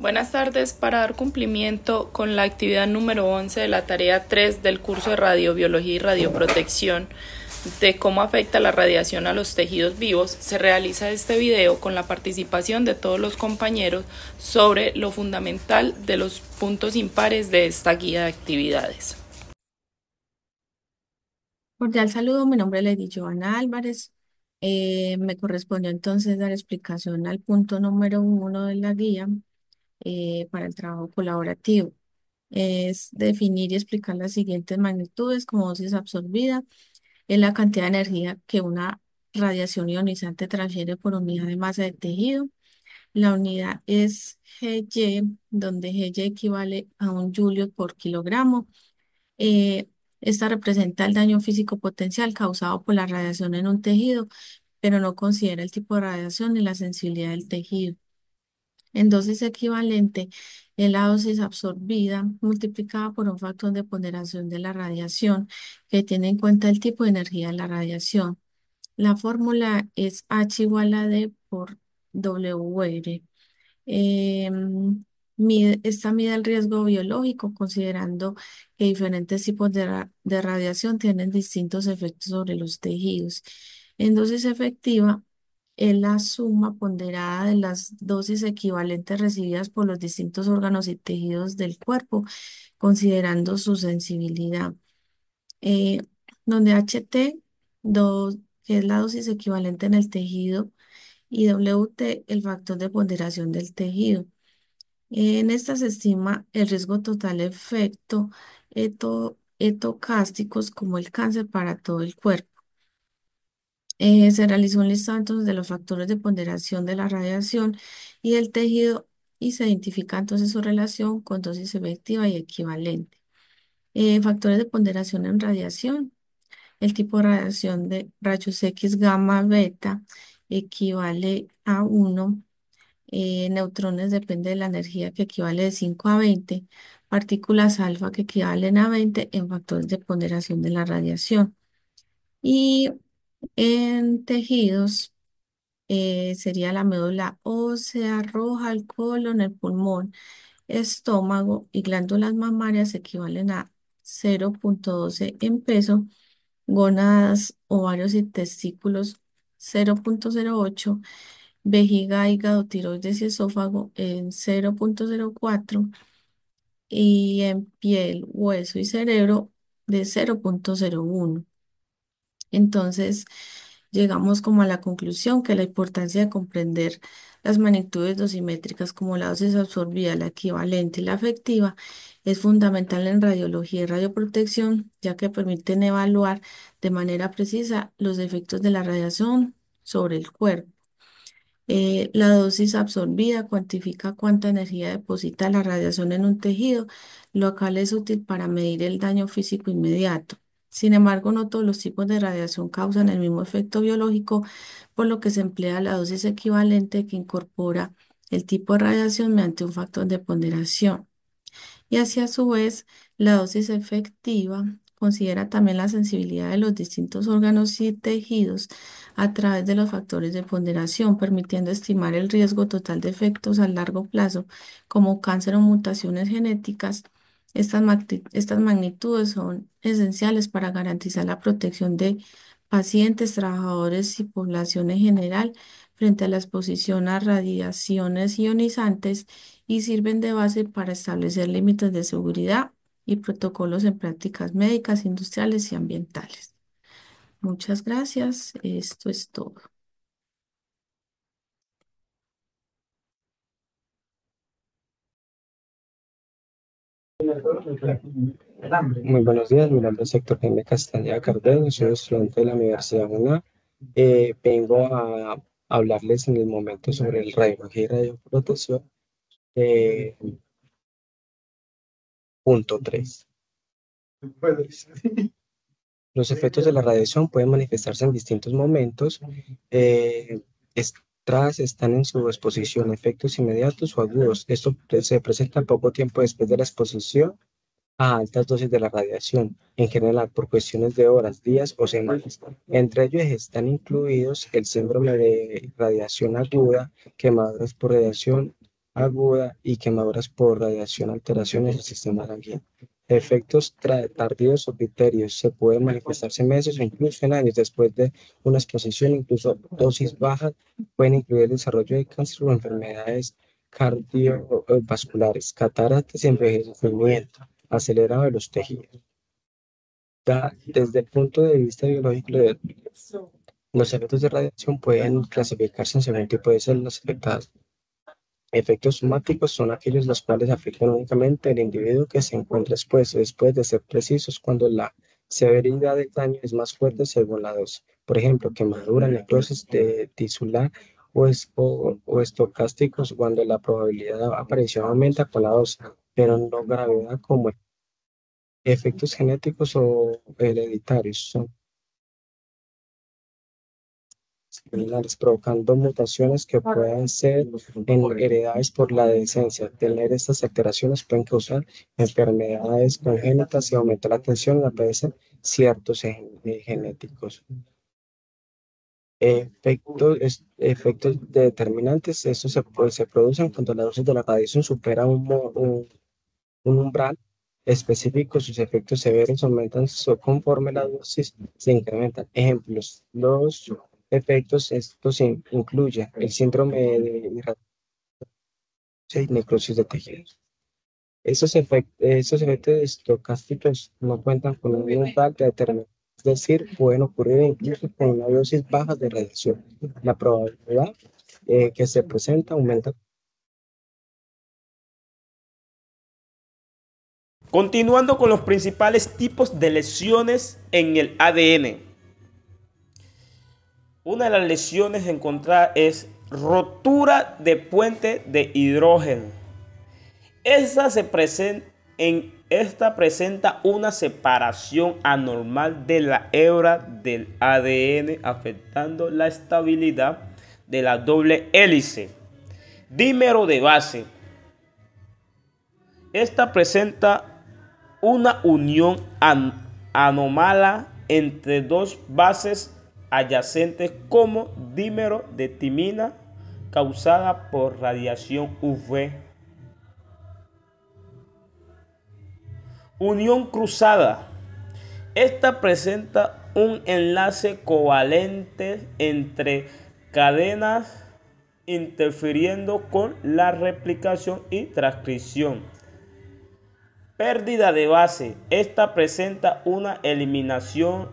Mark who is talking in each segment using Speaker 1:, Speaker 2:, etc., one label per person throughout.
Speaker 1: Buenas tardes. Para dar cumplimiento con la actividad número 11 de la tarea 3 del curso de radiobiología y radioprotección de cómo afecta la radiación a los tejidos vivos, se realiza este video con la participación de todos los compañeros sobre lo fundamental de los puntos impares de esta guía de actividades.
Speaker 2: Cordial saludo, mi nombre es Lady Joana Álvarez. Me correspondió entonces dar explicación al punto número 1 de la guía para el trabajo colaborativo. Es definir y explicar las siguientes magnitudes como dosis absorbida, es la cantidad de energía que una radiación ionizante transfiere por unidad de masa de tejido. La unidad es GY, donde GY equivale a un julio por kilogramo. Eh, Esta representa el daño físico potencial causado por la radiación en un tejido, pero no considera el tipo de radiación ni la sensibilidad del tejido. En dosis equivalente, es la dosis absorbida multiplicada por un factor de ponderación de la radiación que tiene en cuenta el tipo de energía de la radiación. La fórmula es H igual a D por W. Esta mide el riesgo biológico considerando que diferentes tipos de radiación tienen distintos efectos sobre los tejidos. En dosis efectiva, es la suma ponderada de las dosis equivalentes recibidas por los distintos órganos y tejidos del cuerpo, considerando su sensibilidad. Eh, Donde HT, que es la dosis equivalente en el tejido, y WT, el factor de ponderación del tejido. En esta se estima el riesgo total de efecto etocásticos como el cáncer para todo el cuerpo. Se realizó un listado entonces de los factores de ponderación de la radiación y del tejido y se identifica entonces su relación con dosis efectiva y equivalente. Factores de ponderación en radiación. El tipo de radiación de rayos X, gamma, beta equivale a 1. Neutrones depende de la energía que equivale de 5 a 20, partículas alfa que equivalen a 20 en factores de ponderación de la radiación. Y en tejidos sería la médula ósea, roja, el colon, el pulmón, estómago y glándulas mamarias equivalen a 0,12 en peso, gónadas, ovarios y testículos 0,08, vejiga, hígado, tiroides y esófago en 0,04 y en piel, hueso y cerebro de 0,01. Entonces, llegamos como a la conclusión que la importancia de comprender las magnitudes dosimétricas como la dosis absorbida, la equivalente y la efectiva es fundamental en radiología y radioprotección, ya que permiten evaluar de manera precisa los efectos de la radiación sobre el cuerpo. La dosis absorbida cuantifica cuánta energía deposita la radiación en un tejido, lo cual es útil para medir el daño físico inmediato. Sin embargo, no todos los tipos de radiación causan el mismo efecto biológico, por lo que se emplea la dosis equivalente que incorpora el tipo de radiación mediante un factor de ponderación. Y así a su vez, la dosis efectiva considera también la sensibilidad de los distintos órganos y tejidos a través de los factores de ponderación, permitiendo estimar el riesgo total de efectos a largo plazo, como cáncer o mutaciones genéticas. Estas magnitudes son esenciales para garantizar la protección de pacientes, trabajadores y población en general frente a la exposición a radiaciones ionizantes y sirven de base para establecer límites de seguridad y protocolos en prácticas médicas, industriales y ambientales. Muchas gracias. Esto es todo.
Speaker 3: Muy buenos días, mi nombre es Héctor Jaime Castañeda Cardeño, soy estudiante de la Universidad UNA. Vengo a hablarles en el momento sobre el radiología y radioprotección, eh, punto 3. Los efectos de la radiación pueden manifestarse en distintos momentos. Eh, Estas están en su exposición, efectos inmediatos o agudos. Esto se presenta poco tiempo después de la exposición a altas dosis de la radiación, en general por cuestiones de horas, días o semanas. Entre ellos están incluidos el síndrome de radiación aguda, quemaduras por radiación aguda y quemaduras por radiación, alteraciones del sistema sanguíneo. Efectos tardíos o criterios se pueden manifestarse meses o incluso en años después de una exposición, incluso dosis bajas pueden incluir el desarrollo de cáncer o enfermedades cardiovasculares, cataratas y envejecimiento acelerado de los tejidos. Desde el punto de vista biológico, los efectos de radiación pueden clasificarse en según tipo de células afectadas. Efectos somáticos son aquellos los cuales afectan únicamente al individuo que se encuentra expuesto, después de ser precisos cuando la severidad del daño es más fuerte según la dosis. Por ejemplo, quemadura, necrosis tisular o estocásticos cuando la probabilidad de aparición aumenta con la dosis, pero no gravedad como efectos genéticos o hereditarios. Son similares, provocando mutaciones que pueden ser heredadas por la descendencia. Tener estas alteraciones pueden causar enfermedades congénitas y aumentar la tensión en la cabeza, ciertos genéticos. Efectos determinantes, estos se producen cuando la dosis de la radiación supera un umbral específico. Sus efectos severos aumentan conforme la dosis se incrementa. Ejemplos, los efectos estos incluyen el síndrome de irradiación y necrosis de tejidos. Esos efectos estocásticos no cuentan con un umbral determinado, es decir, pueden ocurrir incluso con una dosis baja de radiación. La probabilidad que se presenta aumenta.
Speaker 4: Continuando con los principales tipos de lesiones en el ADN. Una de las lesiones encontradas es rotura de puente de hidrógeno. Esta presenta una separación anormal de la hebra del ADN, afectando la estabilidad de la doble hélice. Dímero de base. Esta presenta una unión anómala entre dos bases adyacentes como dímero de timina causada por radiación UV. Unión cruzada. Esta presenta un enlace covalente entre cadenas interfiriendo con la replicación y transcripción. Pérdida de base. Esta presenta una eliminación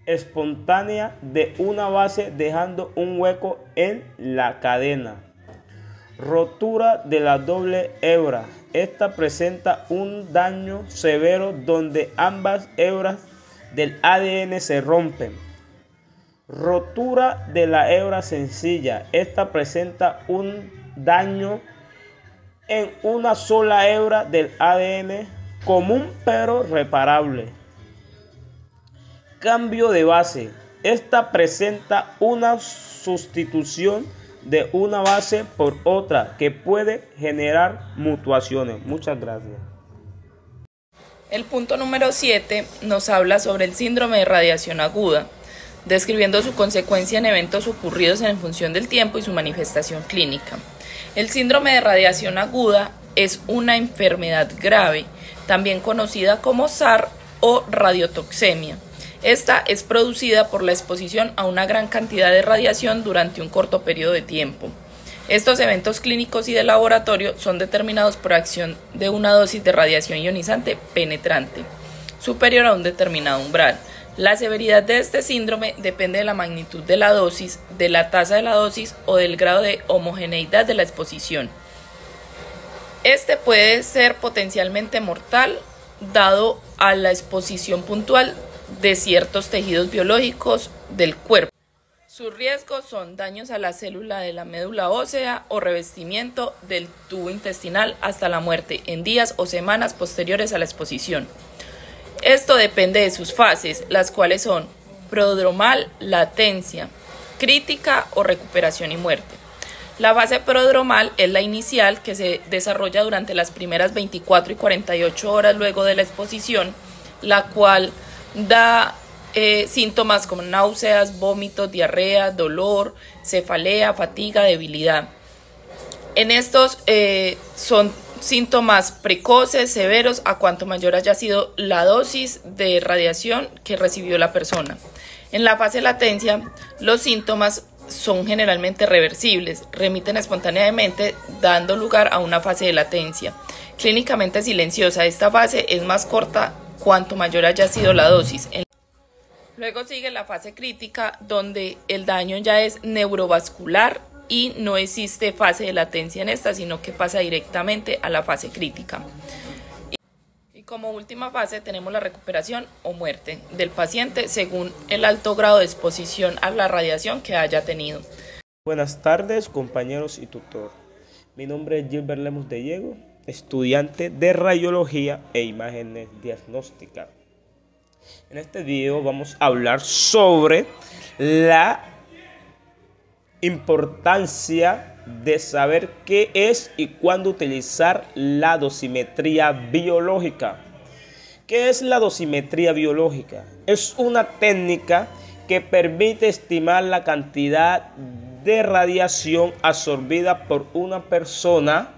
Speaker 4: espontánea de una base dejando un hueco en la cadena. Rotura de la doble hebra. Esta presenta un daño severo donde ambas hebras del ADN se rompen. Rotura de la hebra sencilla. Esta presenta un daño en una sola hebra del ADN común pero reparable. Cambio de base. Esta presenta una sustitución de una base por otra que puede generar mutaciones. Muchas gracias.
Speaker 1: El punto número 7 nos habla sobre el síndrome de radiación aguda, describiendo su consecuencia en eventos ocurridos en función del tiempo y su manifestación clínica. El síndrome de radiación aguda es una enfermedad grave, también conocida como SAR o radiotoxemia. Esta es producida por la exposición a una gran cantidad de radiación durante un corto periodo de tiempo. Estos eventos clínicos y de laboratorio son determinados por acción de una dosis de radiación ionizante penetrante, superior a un determinado umbral. La severidad de este síndrome depende de la magnitud de la dosis, de la tasa de la dosis o del grado de homogeneidad de la exposición. Este puede ser potencialmente mortal dado a la exposición puntual de ciertos tejidos biológicos del cuerpo. Sus riesgos son daños a la célula de la médula ósea o revestimiento del tubo intestinal hasta la muerte en días o semanas posteriores a la exposición. Esto depende de sus fases, las cuales son prodromal, latencia, crítica o recuperación y muerte. La fase prodromal es la inicial, que se desarrolla durante las primeras 24 y 48 horas luego de la exposición, la cual da síntomas como náuseas, vómitos, diarrea, dolor, cefalea, fatiga, debilidad. En estos son síntomas precoces, severos, a cuanto mayor haya sido la dosis de radiación que recibió la persona. En la fase de latencia, los síntomas son generalmente reversibles, remiten espontáneamente, dando lugar a una fase de latencia. Clínicamente silenciosa, esta fase es más corta cuanto mayor haya sido la dosis. Luego sigue la fase crítica, donde el daño ya es neurovascular y no existe fase de latencia en esta, sino que pasa directamente a la fase crítica. Y como última fase tenemos la recuperación o muerte del paciente según el alto grado de exposición a la radiación que haya tenido.
Speaker 4: Buenas tardes, compañeros y tutor. Mi nombre es Gilbert Lemos de Diego, estudiante de Radiología e Imágenes Diagnósticas. En este video vamos a hablar sobre la importancia de saber qué es y cuándo utilizar la dosimetría biológica. ¿Qué es la dosimetría biológica? Es una técnica que permite estimar la cantidad de radiación absorbida por una persona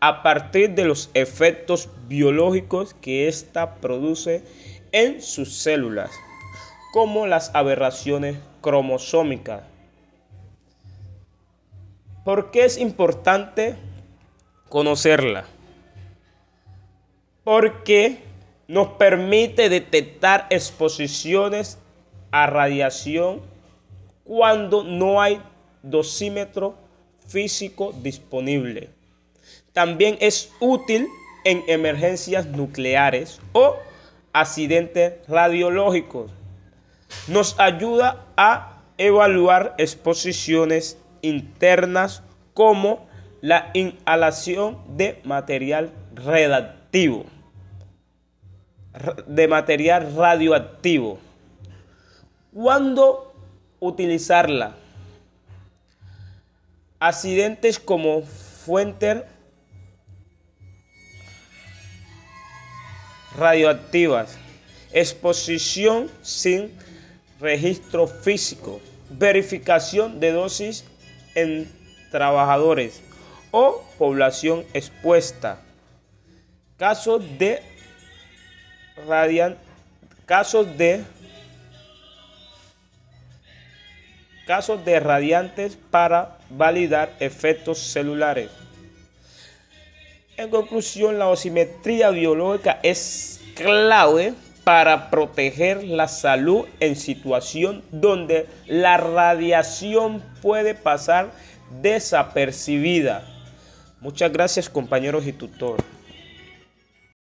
Speaker 4: a partir de los efectos biológicos que ésta produce en sus células, como las aberraciones cromosómicas. ¿Por qué es importante conocerla? Porque nos permite detectar exposiciones a radiación cuando no hay dosímetro físico disponible. También es útil en emergencias nucleares o accidentes radiológicos. Nos ayuda a evaluar exposiciones internas como la inhalación de material radioactivo. ¿Cuándo utilizarla? Accidentes como fuentes radioactivas, exposición sin registro físico, verificación de dosis en trabajadores o población expuesta, casos de radiantes para validar efectos celulares. En conclusión, la dosimetría biológica es clave para proteger la salud en situación donde la radiación puede pasar desapercibida. Muchas gracias, compañeros y tutor.